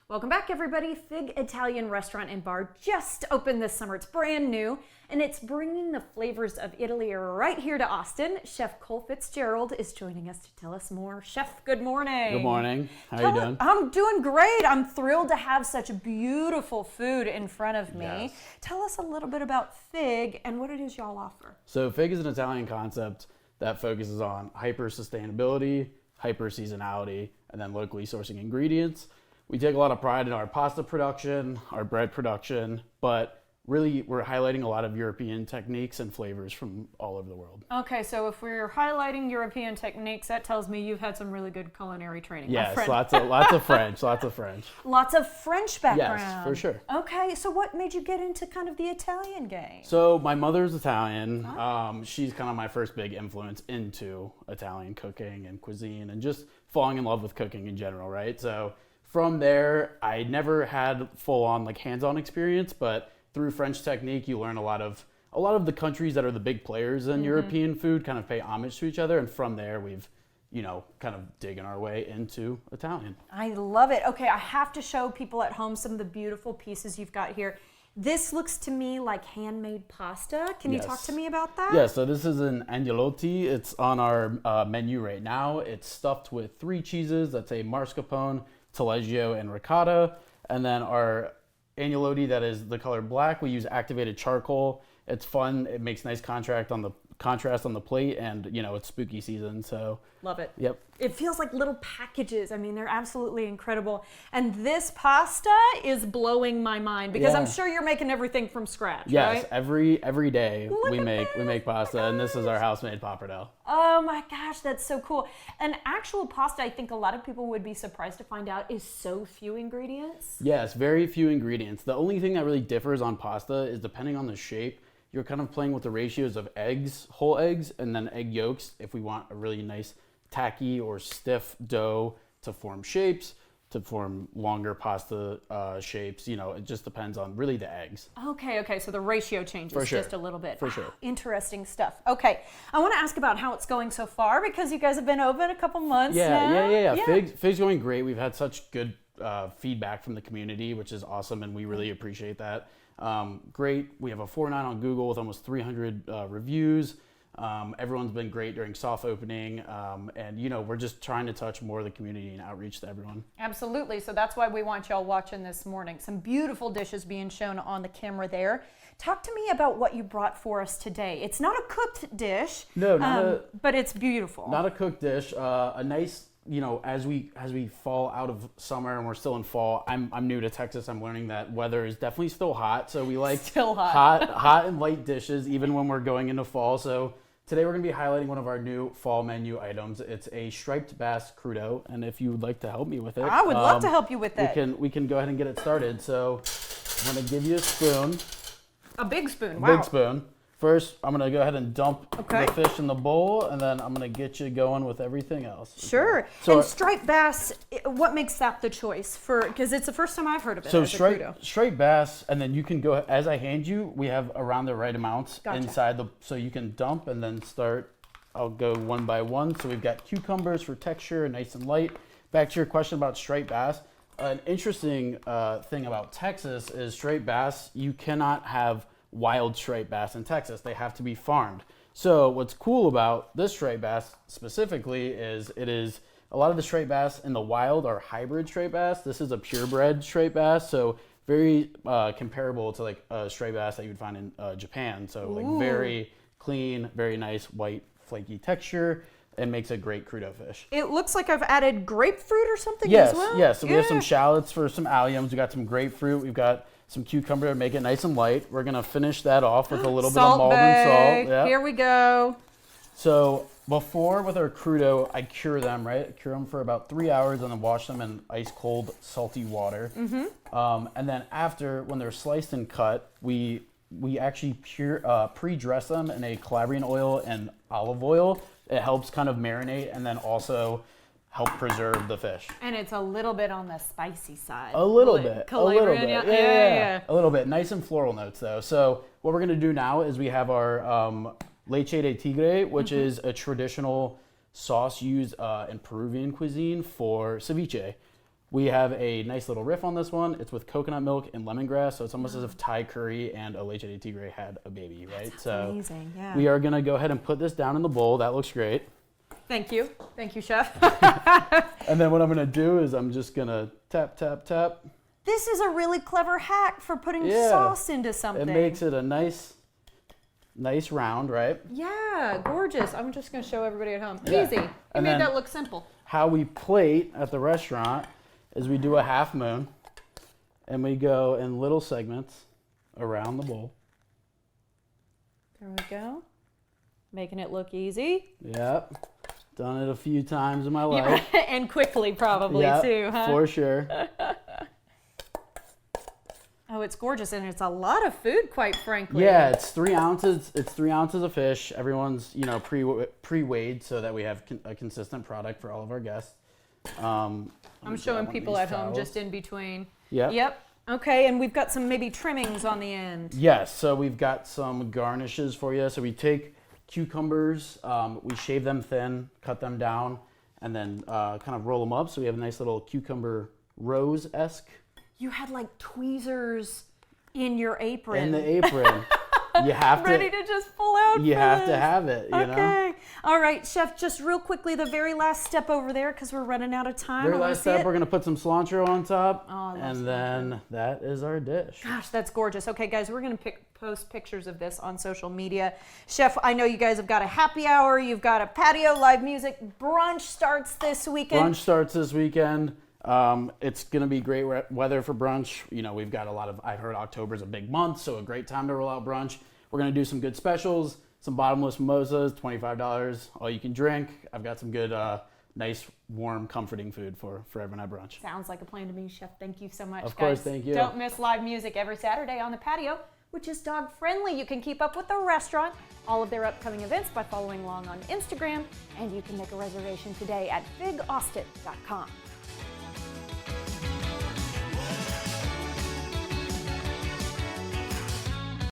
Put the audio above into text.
Welcome back, everybody. Fig Italian Restaurant and Bar just opened this summer. It's brand new, and it's bringing the flavors of Italy right here to Austin. Chef Cole Fitzgerald is joining us to tell us more. Chef, good morning. Good morning. How are you doing? I'm doing great. I'm thrilled to have such beautiful food in front of me. Yes. Tell us a little bit about Fig and what it is y'all offer. So Fig is an Italian concept that focuses on hyper sustainability, hyper seasonality, and then locally sourcing ingredients. We take a lot of pride in our pasta production, our bread production, but really we're highlighting a lot of European techniques and flavors from all over the world. Okay, so if we're highlighting European techniques, that tells me you've had some really good culinary training. Yes, my friend. lots of French, lots of French. Lots of French background. Yes, for sure. Okay, so what made you get into kind of the Italian game? So my mother's Italian. She's kind of my first big influence into Italian cooking and cuisine and just falling in love with cooking in general, right? So from there, I never had full-on like hands-on experience, but through French technique, you learn a lot of the countries that are the big players in European food kind of pay homage to each other, and from there we've, kind of digging our way into Italian. I love it. Okay, I have to show people at home some of the beautiful pieces you've got here. This looks to me like handmade pasta. Can you talk to me about that? Yeah, so this is an agnolotti. It's on our menu right now. It's stuffed with 3 cheeses. That's a mascarpone, taleggio, and ricotta. And then our agnolotti that is the color black, we use activated charcoal. It's fun. It makes nice contrast on the plate, and it's spooky season, so love it. Yep. It feels like little packages. I mean, they're absolutely incredible. And this pasta is blowing my mind because I'm sure you're making everything from scratch, yes, right? every day we make pasta, and this is our house-made pappardelle. Oh my gosh, that's so cool. An actual pasta, I think a lot of people would be surprised to find out, is so few ingredients. Yes, very few ingredients. The only thing that really differs on pasta is depending on the shape. You're kind of playing with the ratios of eggs, whole eggs, and then egg yolks if we want a really nice tacky or stiff dough to form shapes, to form longer pasta shapes. It just depends on really the eggs. Okay, so the ratio changes just a little bit. For sure. Interesting stuff. Okay, I want to ask about how it's going so far because you guys have been open a couple months now. Yeah. Fig's going great. We've had such good feedback from the community, which is awesome, and we really appreciate that. Great. We have a 4.9 on Google with almost 300 reviews. Everyone's been great during soft opening, and we're just trying to touch more of the community and outreach to everyone. Absolutely. So that's why we want y'all watching this morning. Some beautiful dishes being shown on the camera there. Talk to me about what you brought for us today. It's not a cooked dish, but it's beautiful. Not a cooked dish. A nice. As we fall out of summer and we're still in fall, I'm new to Texas. I'm learning that weather is definitely still hot. So we like still hot. hot and light dishes even when we're going into fall. So today we're going to be highlighting one of our new fall menu items. It's a striped bass crudo, and if you would like to help me with it, I would love to help you with it. We can go ahead and get it started. So I'm going to give you a spoon. A big spoon. Wow. Big spoon. First, I'm going to go ahead and dump the fish in the bowl, and then I'm going to get you going with everything else. Sure. So, and striped bass, what makes that the choice? Because it's the first time I've heard of it. So striped bass, and then you can go, as I hand you, we have around the right amounts inside so you can dump and then start. I'll go one by one. So we've got cucumbers for texture, nice and light. Back to your question about striped bass. An interesting thing about Texas is striped bass, you cannot have wild striped bass in Texas. They have to be farmed. So what's cool about this striped bass specifically is a lot of the striped bass in the wild are hybrid striped bass. This is a purebred striped bass, so very comparable to like a striped bass that you would find in Japan. So like very clean, very nice white flaky texture, and makes a great crudo fish. It looks like I've added grapefruit or something as well. Yes. So we have some shallots for some alliums. We got some grapefruit. We've got some cucumber to make it nice and light. We're gonna finish that off with a little bit of Malden salt. Yeah. Here we go. So before with our crudo, I cure them, right? I cure them for about 3 hours and then wash them in ice cold salty water. And then after, when they're sliced and cut, we actually pre-dress them in a Calabrian oil and olive oil. It helps kind of marinate and then also help preserve the fish. And it's a little bit on the spicy side. A little bit. Yeah. A little bit. Nice and floral notes though. So what we're gonna do now is we have our leche de tigre, which is a traditional sauce used in Peruvian cuisine for ceviche. We have a nice little riff on this one. It's with coconut milk and lemongrass, so it's almost as if Thai curry and a leche de tigre had a baby, right? That's so amazing, yeah. we are gonna go ahead and put this down in the bowl. That looks great. Thank you, chef. And then what I'm gonna do is I'm just gonna tap, tap, tap. This is a really clever hack for putting sauce into something. It makes it a nice round, right? Yeah, gorgeous. I'm just gonna show everybody at home. Yeah. Easy. You And made then that look simple. how we plate at the restaurant is we do a half moon and we go in little segments around the bowl. There we go. Making it look easy. Yep. Done it a few times in my life. And quickly probably too, huh? For sure. Oh, it's gorgeous, and it's a lot of food, quite frankly. Yeah, it's 3 ounces. It's 3 ounces of fish. Everyone's, pre-weighed so that we have a consistent product for all of our guests. I'm showing people at home just in between. Yep. Okay, and we've got some maybe trimmings on the end. Yes, so we've got some garnishes for you. So we take cucumbers, we shave them thin, cut them down, and then kind of roll them up. So we have a nice little cucumber rose-esque. You had like tweezers in your apron. In the apron. You have to. Ready to just pull out. You have to have it, you know? Okay. All right, chef, just real quickly, the very last step over there, because we're running out of time. Very last step, we're going to put some cilantro on top. Oh, I love and cilantro. then that is our dish. Gosh, that's gorgeous. Okay, guys, we're going to post pictures of this on social media. Chef, I know you guys have got a happy hour. You've got a patio, live music. Brunch starts this weekend. Brunch starts this weekend. It's going to be great weather for brunch. We've got I've heard October's a big month, so a great time to roll out brunch. We're going to do some good specials, some bottomless mimosas, $25, all you can drink. I've got some good, nice, warm, comforting food for everyone at brunch. Sounds like a plan to me, Chef. Thank you so much, Of course, guys. thank you. Don't miss live music every Saturday on the patio, which is dog friendly. You can keep up with the restaurant, all of their upcoming events by following along on Instagram, and you can make a reservation today at bigaustin.com.